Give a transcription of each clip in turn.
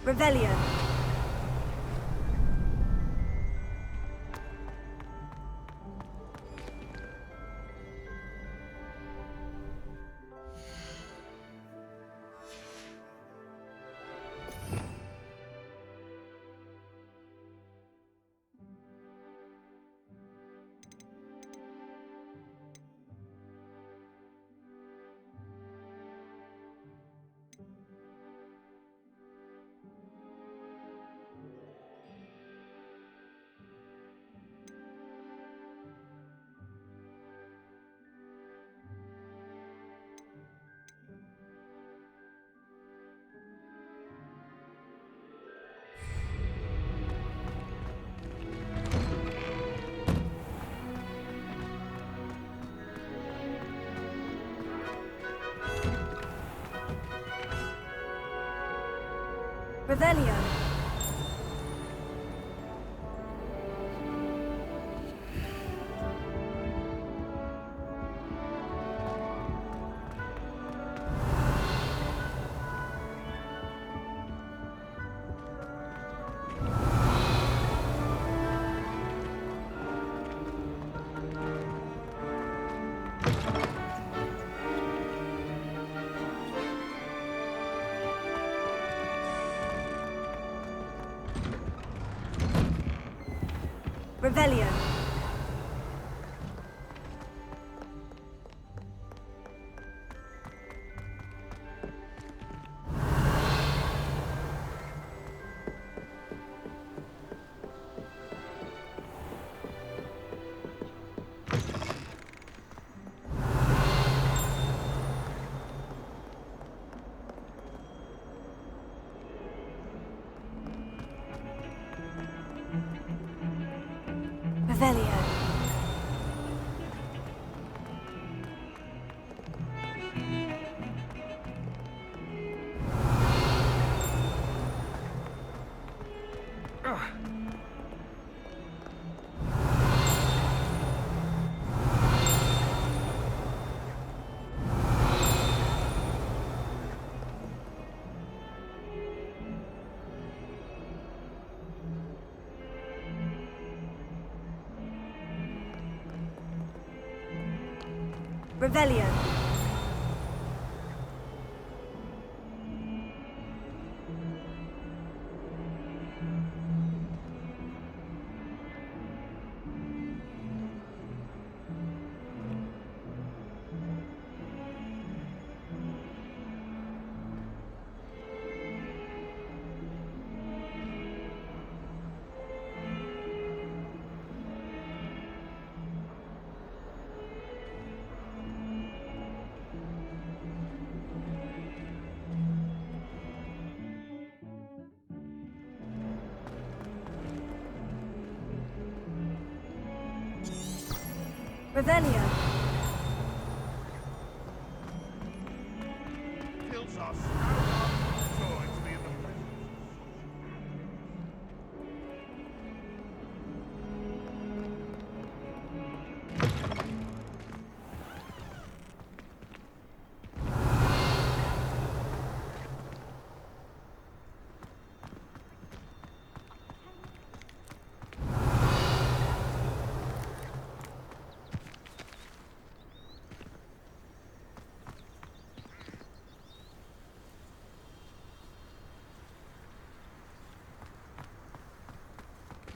Revelio. Revelio. Revelio. Revelio. Revelio. Revelio. Kills us. Joy to be in the presence.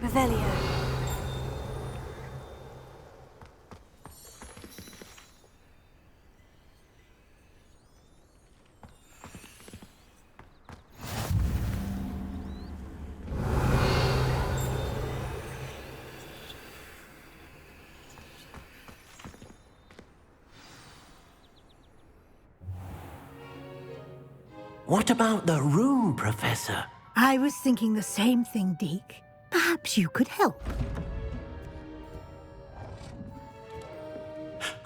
Revelio. What about the room, Professor? I was thinking the same thing, Deke. Perhaps you could help.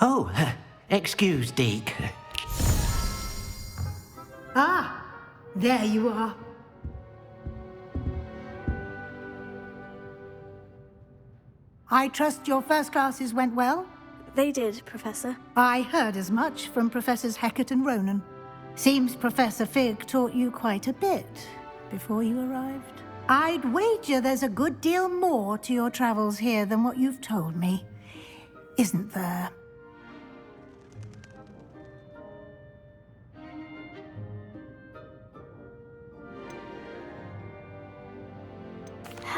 Oh, excuse, Deke. Ah, there you are. I trust your first classes went well? They did, Professor. I heard as much from Professors Hecat and Ronan. Seems Professor Fig taught you quite a bit. before you arrived? I'd wager there's a good deal more to your travels here than what you've told me. Isn't there?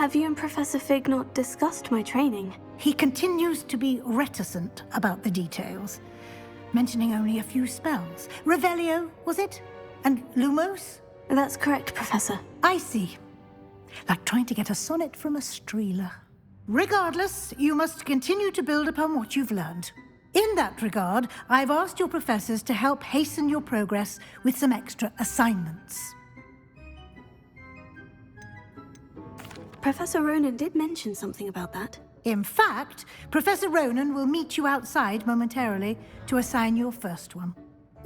Have you and Professor Fig not discussed my training? He continues to be reticent about the details, mentioning only a few spells. Revelio, was it? And Lumos? That's correct, Professor. I see. Like trying to get a sonnet from a streeler. Regardless, you must continue to build upon what you've learned. In that regard, I've asked your professors to help hasten your progress with some extra assignments. Professor Ronan did mention something about that. In fact, Professor Ronan will meet you outside momentarily to assign your first one.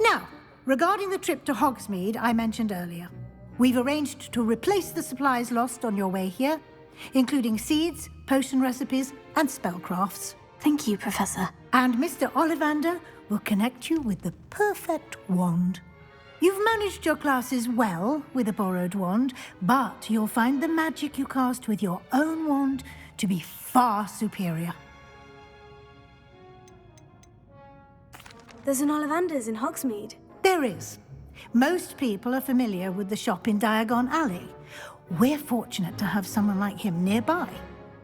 Now, regarding the trip to Hogsmeade I mentioned earlier, we've arranged to replace the supplies lost on your way here, including seeds, potion recipes, and spellcrafts. Thank you, Professor. And Mr. Ollivander will connect you with the perfect wand. You've managed your classes well with a borrowed wand, but you'll find the magic you cast with your own wand to be far superior. There's an Ollivander's in Hogsmeade. There is. Most people are familiar with the shop in Diagon Alley. We're fortunate to have someone like him nearby.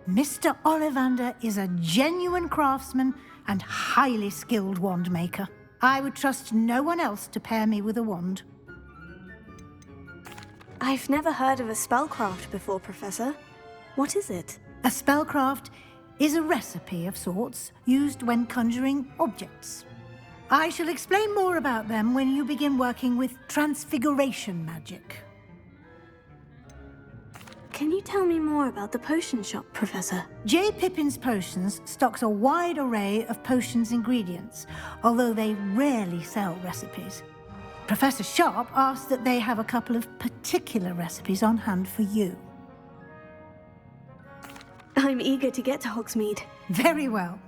Mr. Ollivander is a genuine craftsman and highly skilled wand maker. I would trust no one else to pair me with a wand. I've never heard of a spellcraft before, Professor. What is it? A spellcraft is a recipe of sorts used when conjuring objects. I shall explain more about them when you begin working with transfiguration magic. Can you tell me more about the potion shop, Professor? J. Pippin's Potions stocks a wide array of potions ingredients, although they rarely sell recipes. Professor Sharp asks that they have a couple of particular recipes on hand for you. I'm eager to get to Hogsmeade. Very well.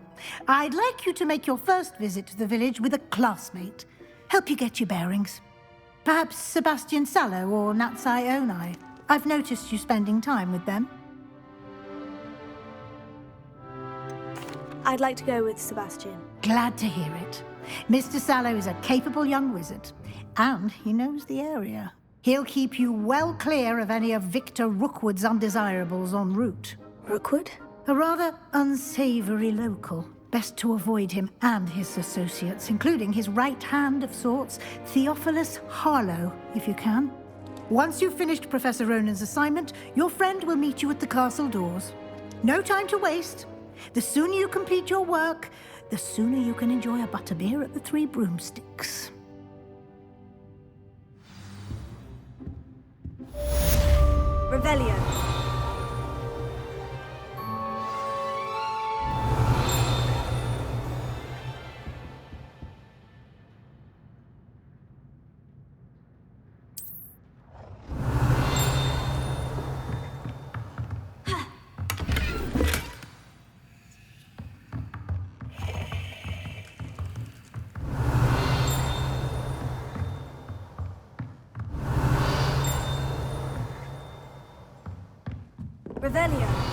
I'd like you to make your first visit to the village with a classmate. Help you get your bearings. Perhaps Sebastian Sallow or Natsai Onai. I've noticed you spending time with them. I'd like to go with Sebastian. Glad to hear it. Mr. Sallow is a capable young wizard, and he knows the area. He'll keep you well clear of any of Victor Rookwood's undesirables en route. Rookwood? A rather unsavory local. Best to avoid him and his associates, including his right hand of sorts, Theophilus Harlow, if you can. Once you've finished Professor Ronan's assignment, your friend will meet you at the castle doors. No time to waste. The sooner you complete your work, the sooner you can enjoy a butterbeer at the Three Broomsticks. Revelio. Revelio.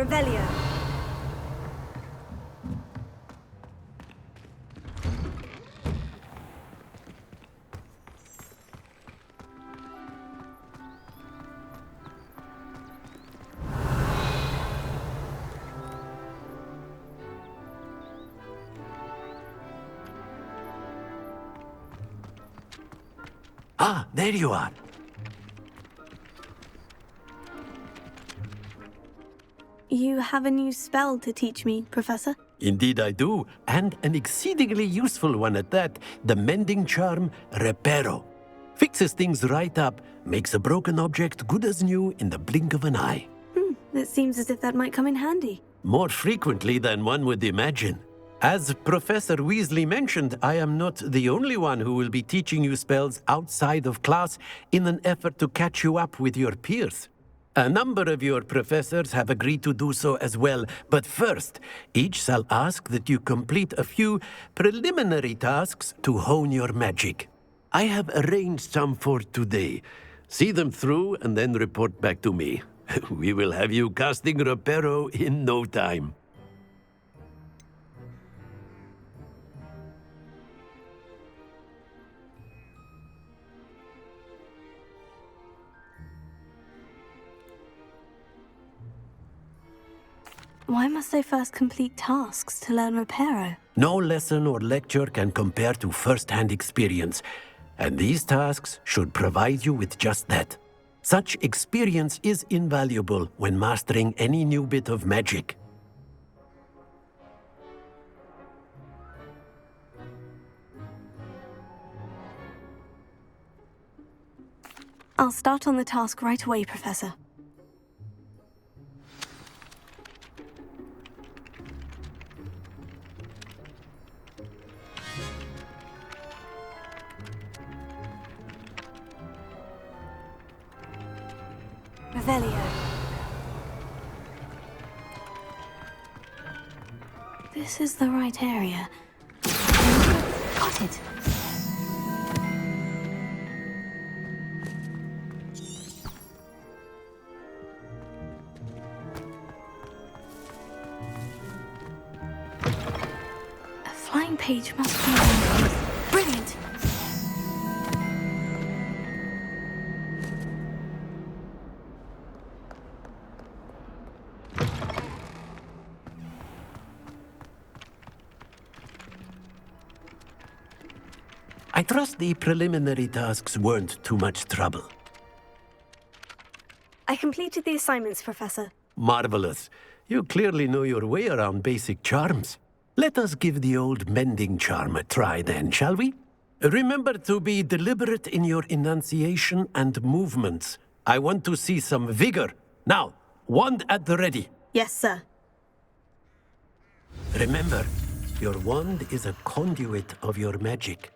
Revelio. Ah, there you are. You have a new spell to teach me, Professor? Indeed I do, and an exceedingly useful one at that. The mending charm, Reparo. Fixes things right up, makes a broken object good as new in the blink of an eye. It seems as if that might come in handy. More frequently than one would imagine. As Professor Weasley mentioned, I am not the only one who will be teaching you spells outside of class in an effort to catch you up with your peers. A number of your professors have agreed to do so as well, but first, each shall ask that you complete a few preliminary tasks to hone your magic. I have arranged some for today. See them through and then report back to me. We will have you casting Reparo in no time. Why must I first complete tasks to learn Reparo? No lesson or lecture can compare to first-hand experience, and these tasks should provide you with just that. Such experience is invaluable when mastering any new bit of magic. I'll start on the task right away, Professor. Revelio. This is the right area. Got it. A flying page must be around here. Brilliant. I trust the preliminary tasks weren't too much trouble. I completed the assignments, Professor. Marvelous. You clearly know your way around basic charms. Let us give the old mending charm a try then, shall we? Remember to be deliberate in your enunciation and movements. I want to see some vigor. Now, wand at the ready. Yes, sir. Remember, your wand is a conduit of your magic.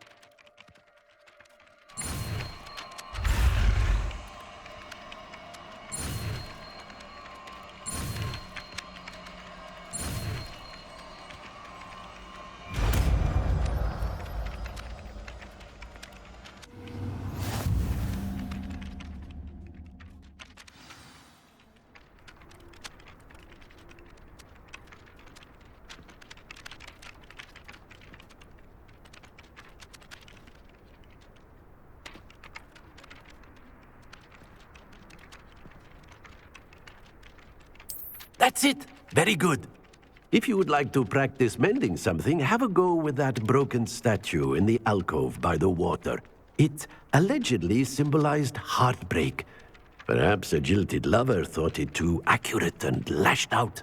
That's it. Very good. If you would like to practice mending something, have a go with that broken statue in the alcove by the water. It allegedly symbolized heartbreak. Perhaps a jilted lover thought it too accurate and lashed out.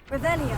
Revelio.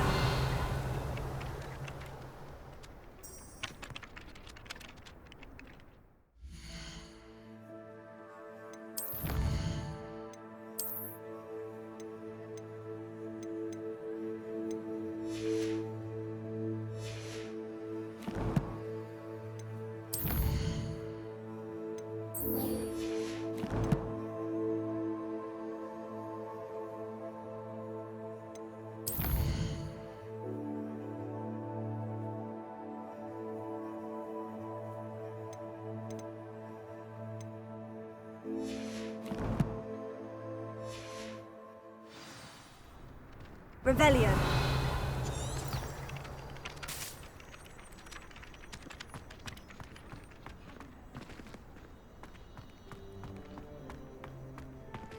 Revelio.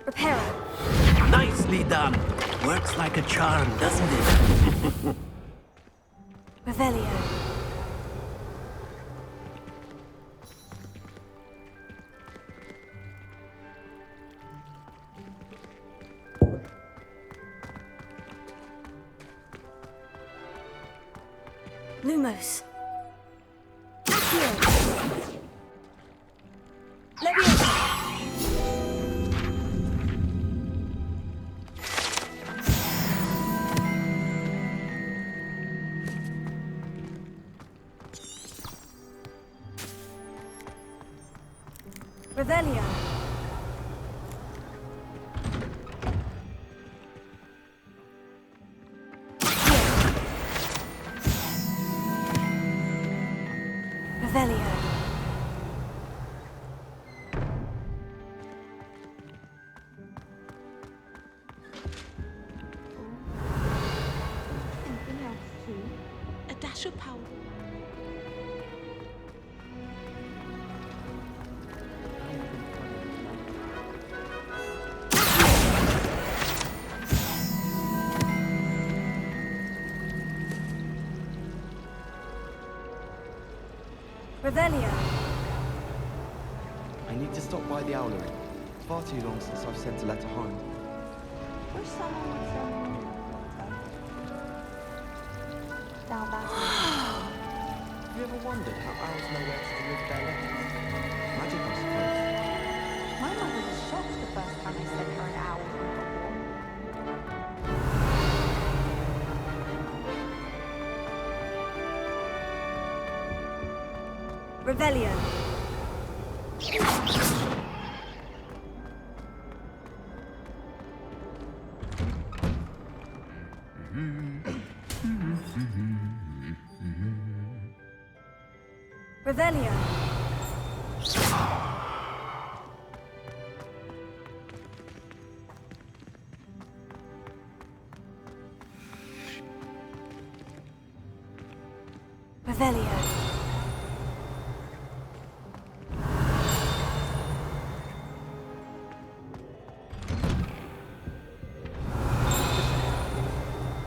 Reparo. Nicely done. Works like a charm, doesn't it? Revelio. Lumos. Accio. Leviosa. Revelio. Revelio. Anything else too? A dash of powder. Revelio. I need to stop by the owlery. It's far too long since I've sent a letter home. Wish someone would send me a letter. Down that way. Have you ever wondered how owls know where to deliver their letters? Magic, I suppose. My mother was shocked the first time I sent her an owl from Hogwarts. Revelio. Revelio. Revelio.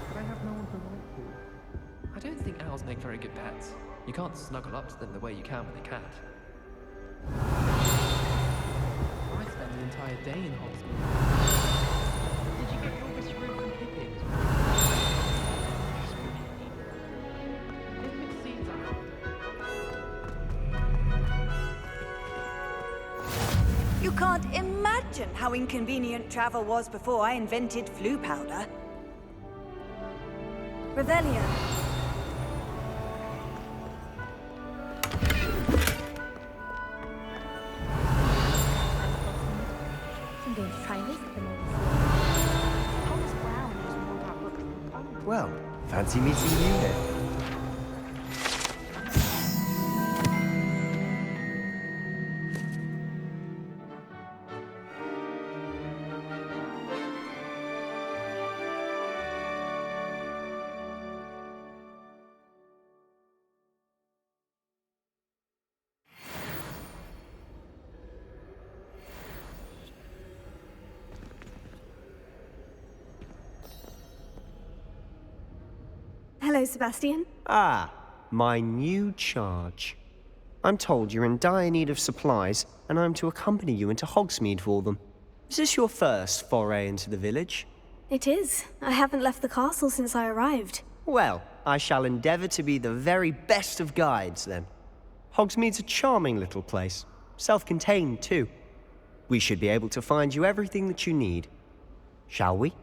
But I have no one to write to. I don't think owls make very good pets. You can't snuggle up to them the way you can with a cat. I spend the entire day in Hogsmeade. Did you get all this room from Pippins? What big seeds are after? You can't imagine how inconvenient travel was before I invented flu powder. Revelio. I'm going to try this at the moment. Thomas Brown knows more about books than Tom. Well, fancy meeting you here. Hello, Sebastian. Ah, my new charge. I'm told you're in dire need of supplies, and I'm to accompany you into Hogsmeade for them. Is this your first foray into the village? It is. I haven't left the castle since I arrived. Well, I shall endeavour to be the very best of guides, then. Hogsmeade's a charming little place. Self-contained, too. We should be able to find you everything that you need. Shall we?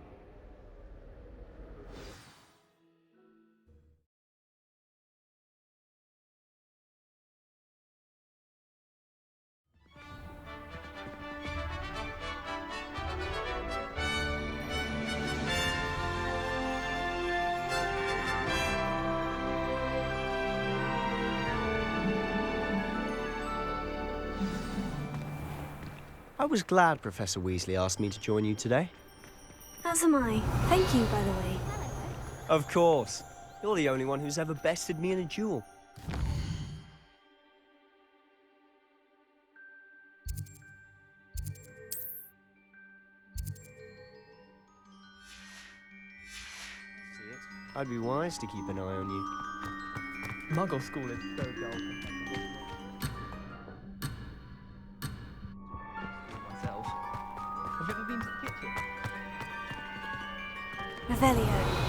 I was glad Professor Weasley asked me to join you today. As am I. Thank you, by the way. Of course. You're the only one who's ever bested me in a duel. See it? I'd be wise to keep an eye on you. Muggle school is so dull compared to myself. Have you ever been to the kitchen? Revelio.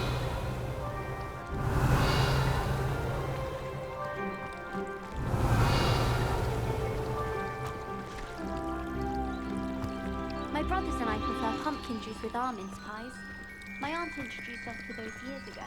My brothers and I prefer pumpkin juice with our mince pies. My aunt introduced us to those years ago.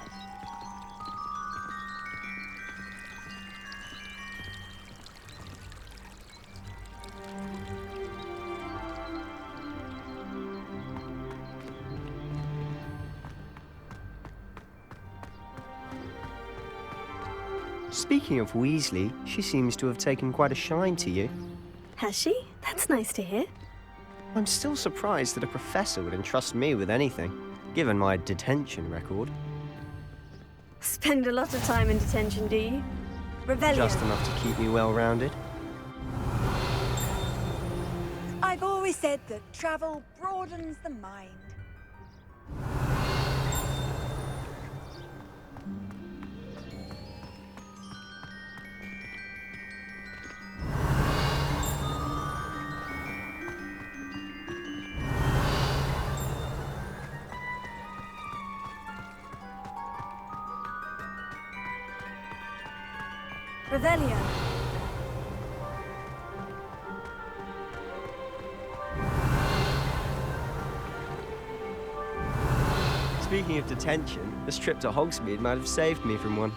Speaking of Weasley, she seems to have taken quite a shine to you. Has she? That's nice to hear. I'm still surprised that a professor would entrust me with anything, given my detention record. Spend a lot of time in detention, do you? Revelio. Just enough to keep me well-rounded. I've always said that travel broadens the mind. Revelio. Speaking of detention, this trip to Hogsmeade might have saved me from one.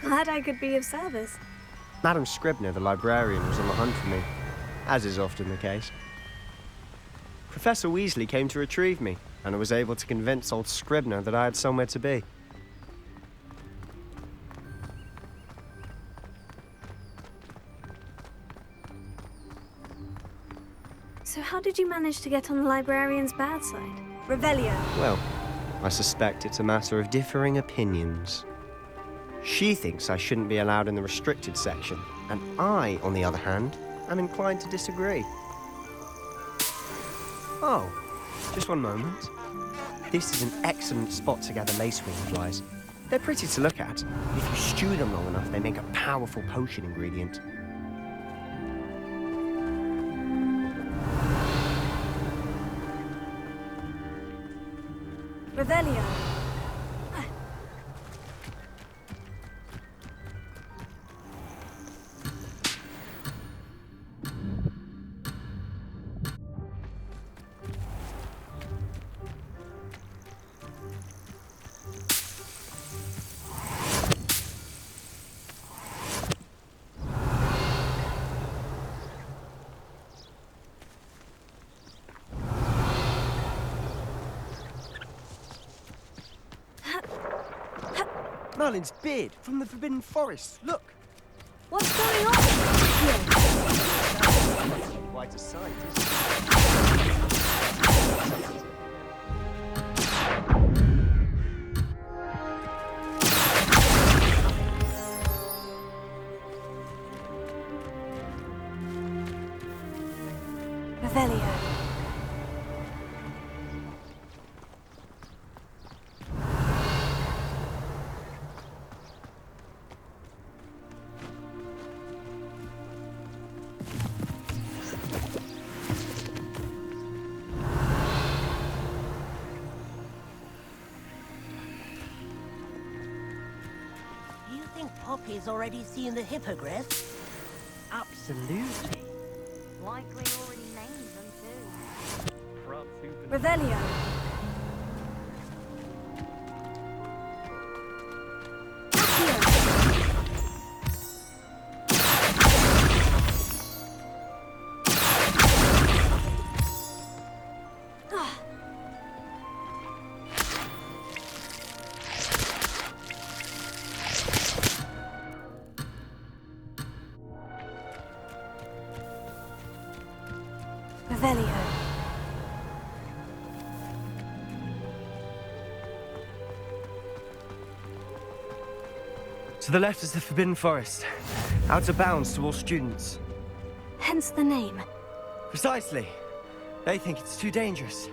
Glad I could be of service. Madam Scribner, the librarian, was on the hunt for me, as is often the case. Professor Weasley came to retrieve me, and I was able to convince old Scribner that I had somewhere to be. So how did you manage to get on the librarian's bad side? Revelio. Well, I suspect it's a matter of differing opinions. She thinks I shouldn't be allowed in the restricted section, and I, on the other hand, am inclined to disagree. Oh, just one moment. This is an excellent spot to gather lacewing flies. They're pretty to look at. If you stew them long enough, they make a powerful potion ingredient. Revelio. Merlin's beard from the Forbidden Forest. Look! What's going on? Quite a sight, isn't it? Revelio. Poppy's already seen the hippogriff? Absolutely. Likely already named them too. Revelio. Revelio. To the left is the Forbidden Forest. Out of bounds to all students. Hence the name. Precisely. They think it's too dangerous.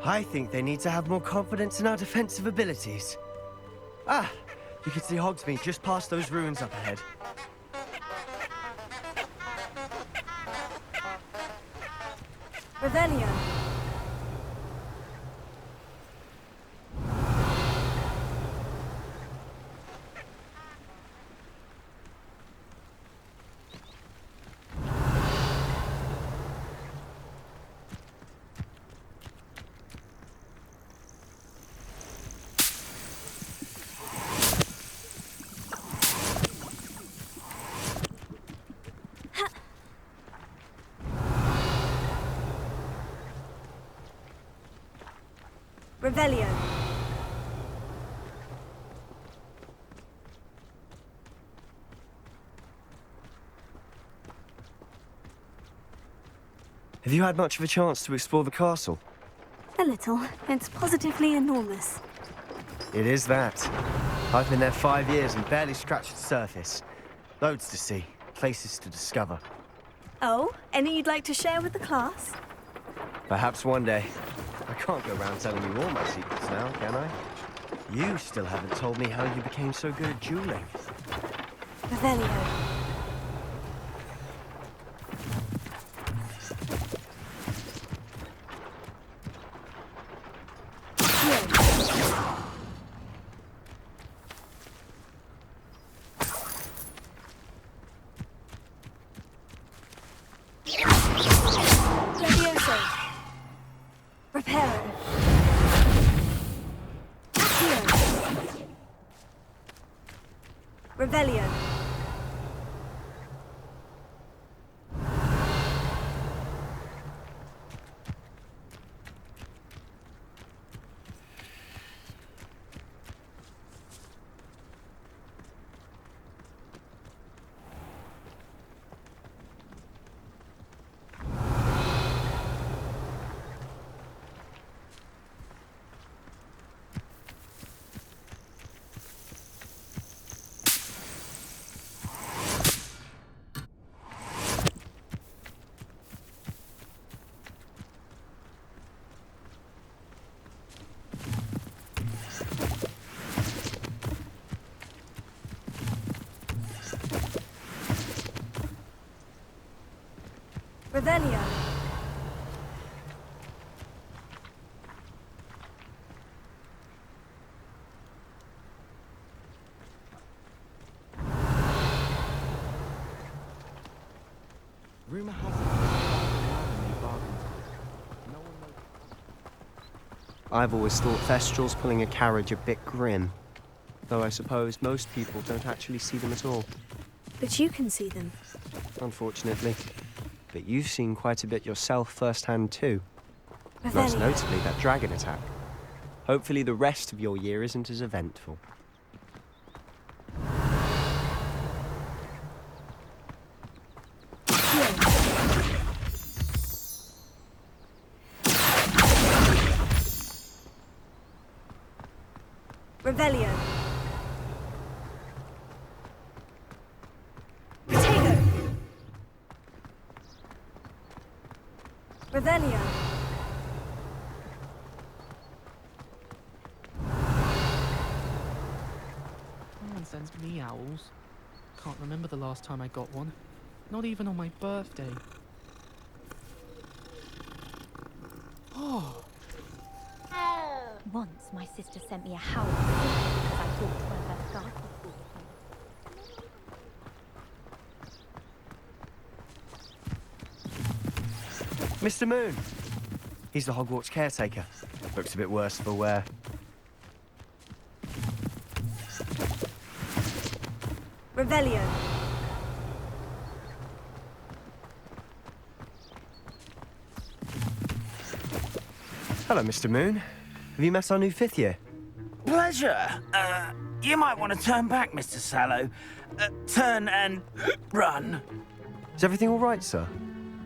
I think they need to have more confidence in our defensive abilities. Ah, you can see Hogsmeade just past those ruins up ahead. Revelio. Revelio. Have you had much of a chance to explore the castle? A little. It's positively enormous. It is that. I've been there 5 years and barely scratched the surface. Loads to see, places to discover. Oh, any you'd like to share with the class? Perhaps one day. I can't go around telling you all my secrets now, can I? You still haven't told me how you became so good at dueling. Revelio. Levioso. Reparo. Revelio. Revelio. Rumor has it no one knows. I've always thought Thestrals pulling a carriage a bit grim. Though I suppose most people don't actually see them at all. But you can see them. Unfortunately. But you've seen quite a bit yourself firsthand too. Most Revelio. notably that dragon attack. Hopefully the rest of your year isn't as eventful. Revelio. Potato. Revelio. No one sends me owls. Can't remember the last time I got one. Not even on my birthday. Oh! Once my sister sent me a howl because I thought one of her garden Mr. Moon! He's the Hogwarts caretaker. Looks a bit worse for wear. Revelio. Hello, Mr. Moon. Have you met our new 5th year? Pleasure. You might want to turn back, Mr. Sallow. Turn and run. Is everything all right, sir?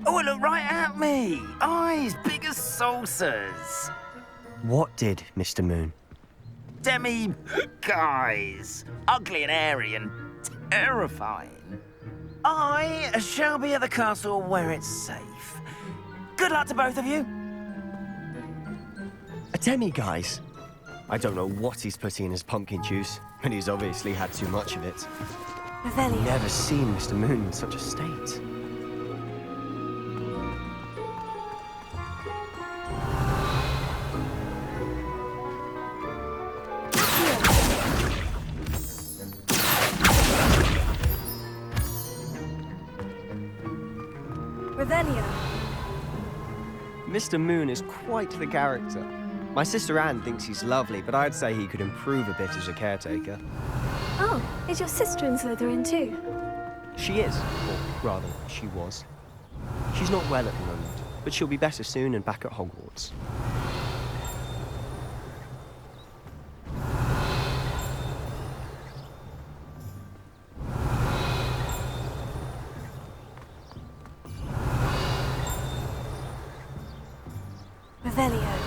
Oh, look right at me. Eyes big as saucers. What did, Mr. Moon? Demi... guys. Ugly and airy and terrifying. I shall be at the castle where it's safe. Good luck to both of you. A demi-guise? I don't know what he's putting in his pumpkin juice, but he's obviously had too much of it. Revelio. Never seen Mr. Moon in such a state. Revelio. Mr. Moon is quite the character. My sister Anne thinks he's lovely, but I'd say he could improve a bit as a caretaker. Oh, is your sister in Slytherin too? She is, or rather, she was. She's not well at the moment, but she'll be better soon and back at Hogwarts. Revelio.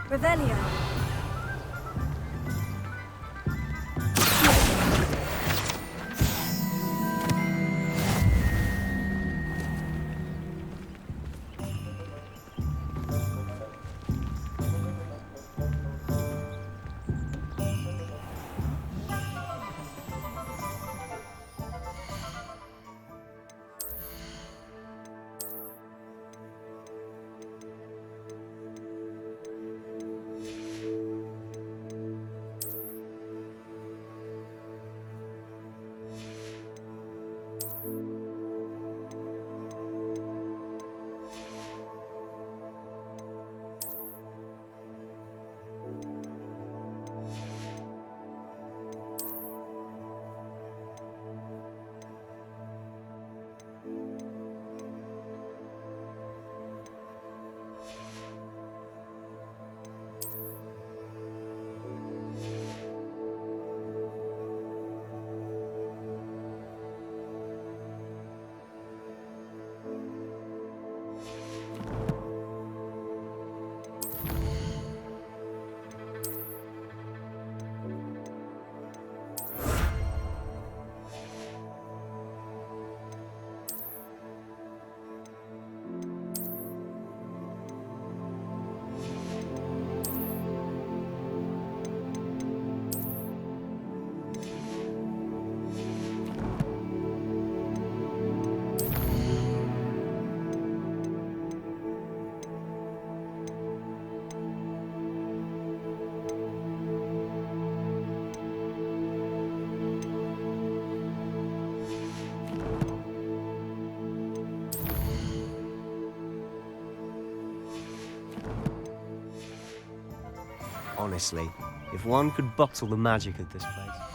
Revelio. Honestly, if one could bottle the magic of this place.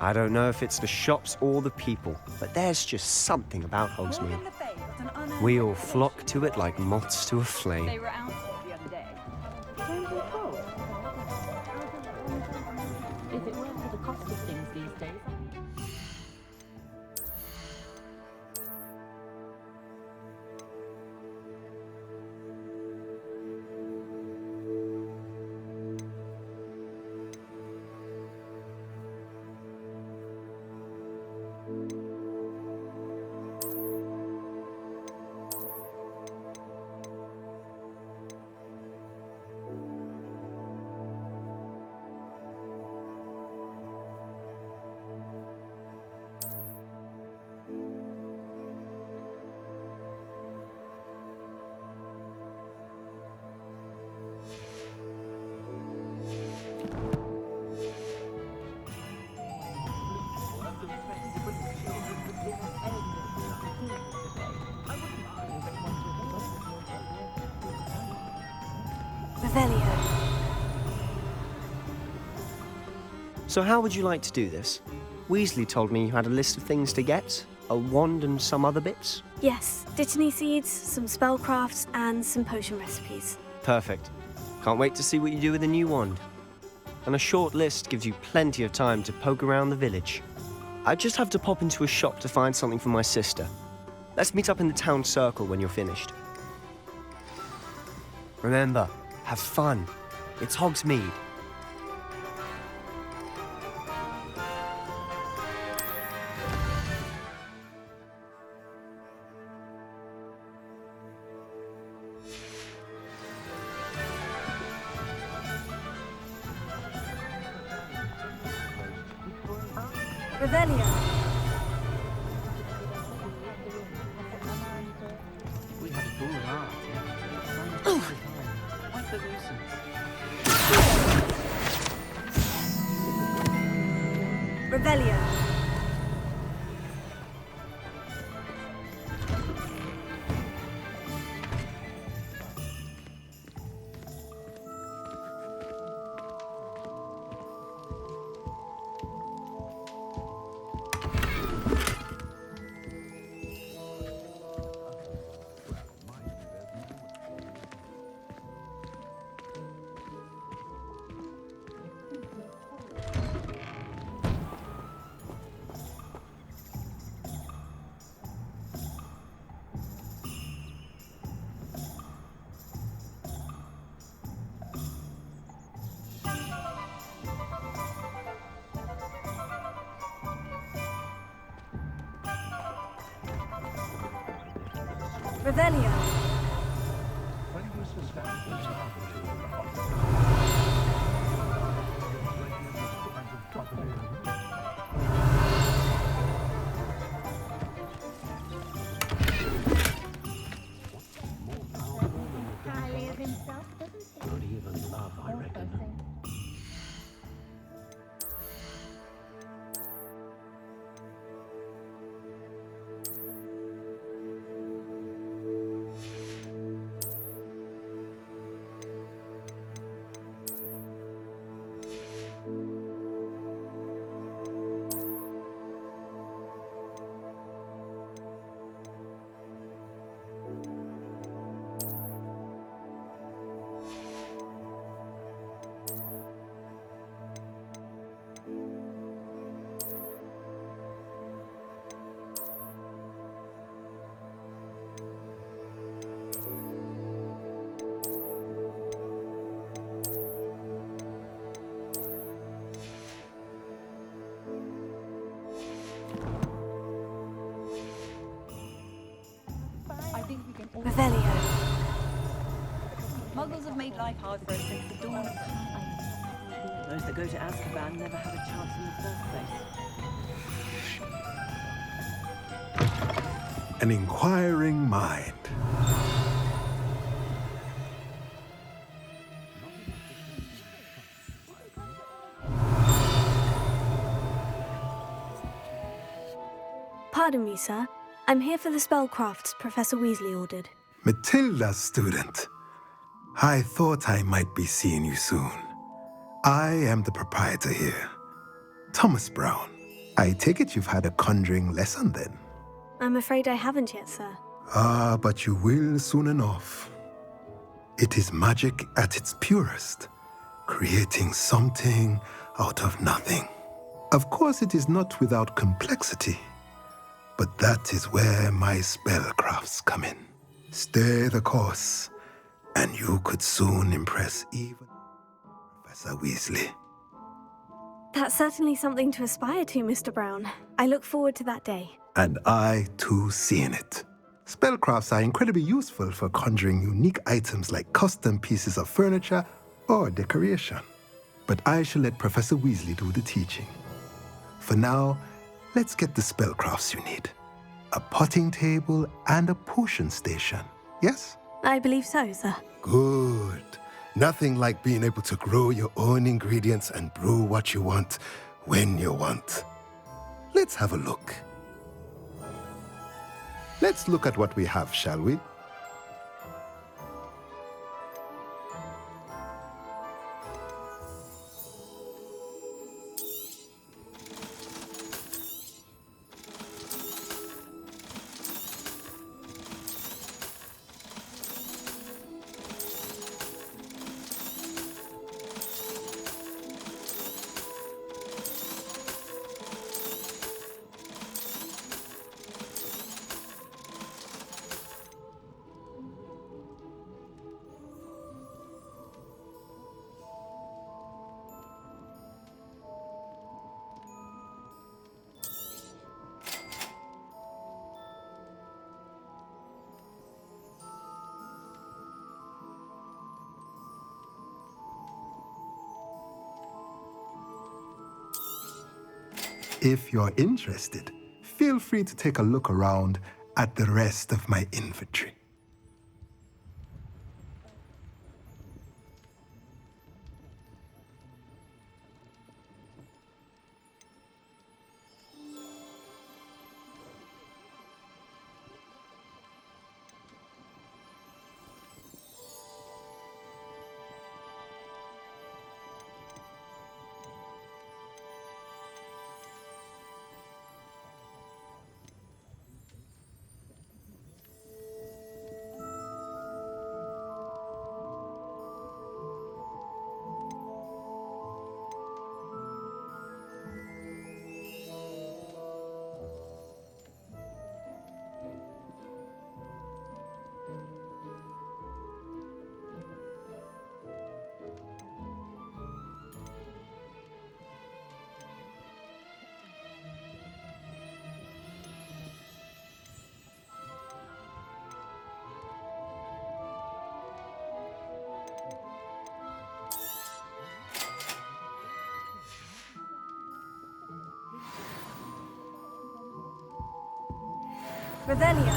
I don't know if it's the shops or the people, but there's just something about Hogsmeade. We all flock to it like moths to a flame. They were out the other day. Don't be cold. Is it worth the cost of things these days? So how would you like to do this? Weasley told me you had a list of things to get, a wand and some other bits. Yes, Dittany seeds, some spellcrafts, and some potion recipes. Perfect. Can't wait to see what you do with the new wand. And a short list gives you plenty of time to poke around the village. I just have to pop into a shop to find something for my sister. Let's meet up in the town circle when you're finished. Remember, have fun. It's Hogsmeade. Revelio. We had a ball art. What's the nuisance? Revelio. Revelio. Highly of himself, doesn't he? Not even love, I reckon. Revelio. Muggles have made life hard for us since the dawn of time. Those that go to Azkaban never had a chance in the first place. An inquiring mind. Pardon me, sir. I'm here for the spellcrafts Professor Weasley ordered. Matilda's student. I thought I might be seeing you soon. I am the proprietor here, Thomas Brown. I take it you've had a conjuring lesson then? I'm afraid I haven't yet, sir. Ah, but you will soon enough. It is magic at its purest, creating something out of nothing. Of course, it is not without complexity, but that is where my spellcrafts come in. Stay the course, and you could soon impress even Professor Weasley. That's certainly something to aspire to, Mr. Brown. I look forward to that day. And I, too, seeing it. Spellcrafts are incredibly useful for conjuring unique items like custom pieces of furniture or decoration. But I shall let Professor Weasley do the teaching. For now, let's get the spellcrafts you need. A potting table and a potion station, yes? I believe so, sir. Good. Nothing like being able to grow your own ingredients and brew what you want when you want. Let's have a look. Let's look at what we have, shall we? If you're interested, feel free to take a look around at the rest of my inventory. Revelio.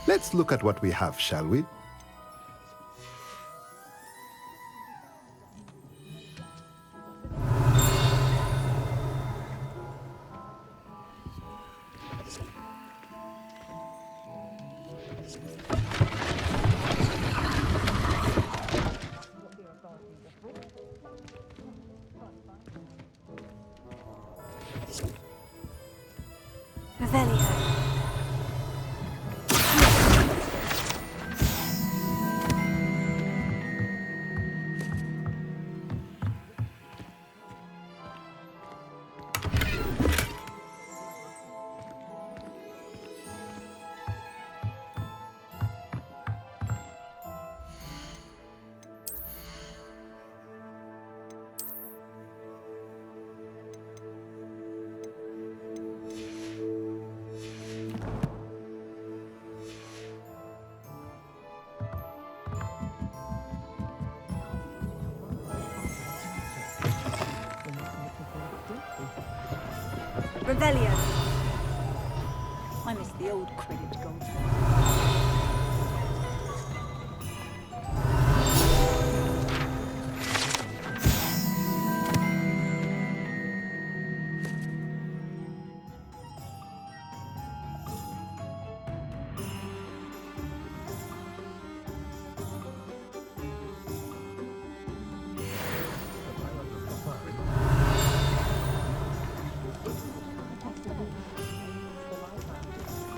Let's look at what we have, shall we? Revelio. Revelio. I miss the old Quidditch gold.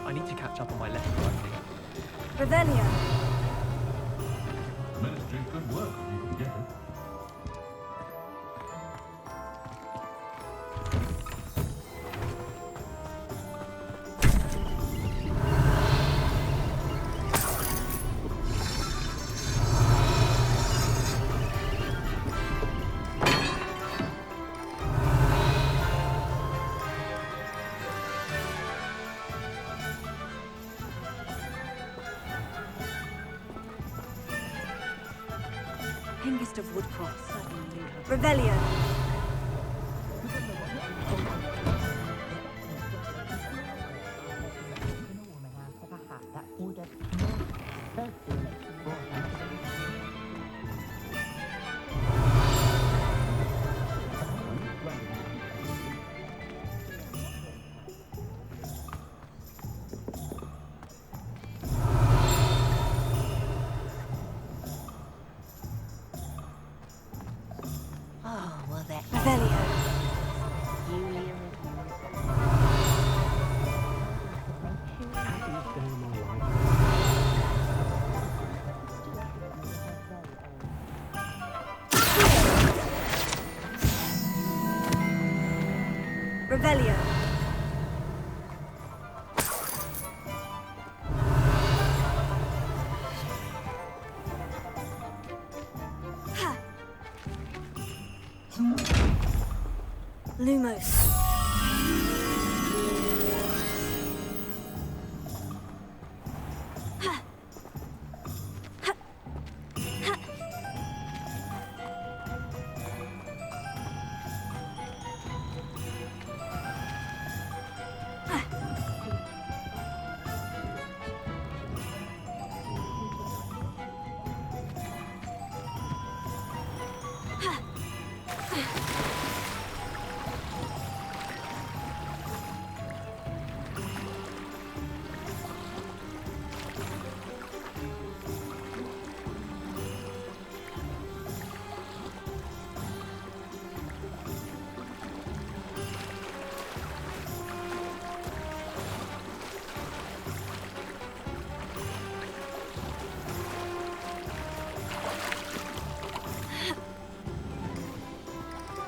I need to catch up on my letter writing. Revelio. The ministry could work if you could get it. Hengist of Woodcroft certainly knew how to... Revelio. Oh, well, that... Revelio. Revelio. Ha. Lumos. Ha. Ha. Ha.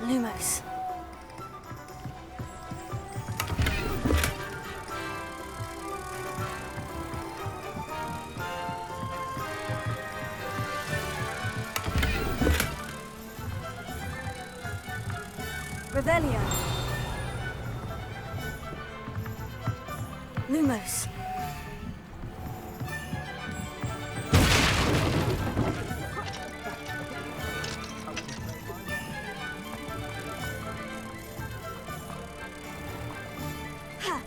Lumos. Revelio. Lumos. Ha.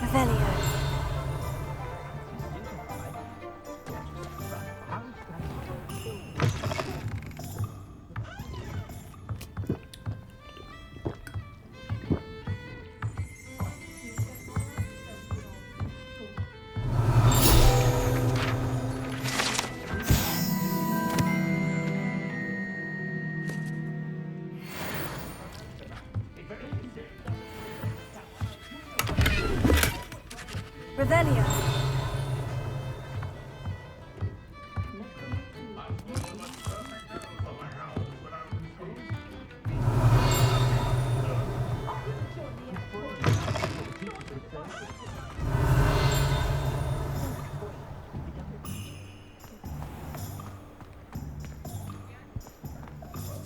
Revelio. Revelio.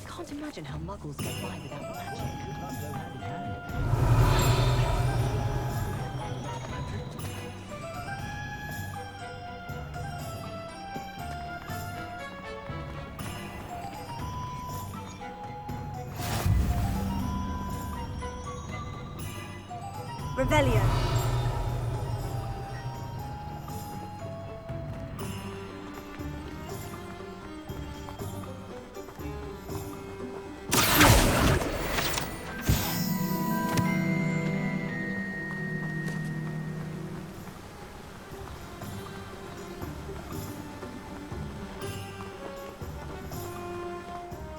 Can't imagine how muggles get by without magic. Revelio.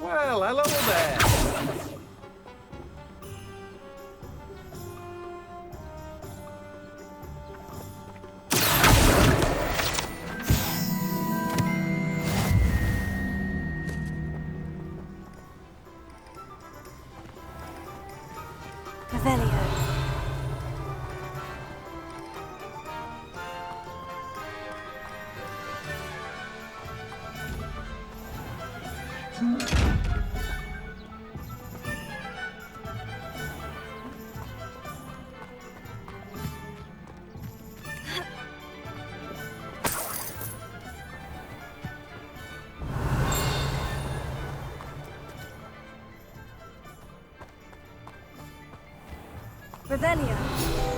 Well, hello there. Revelio. Revelio.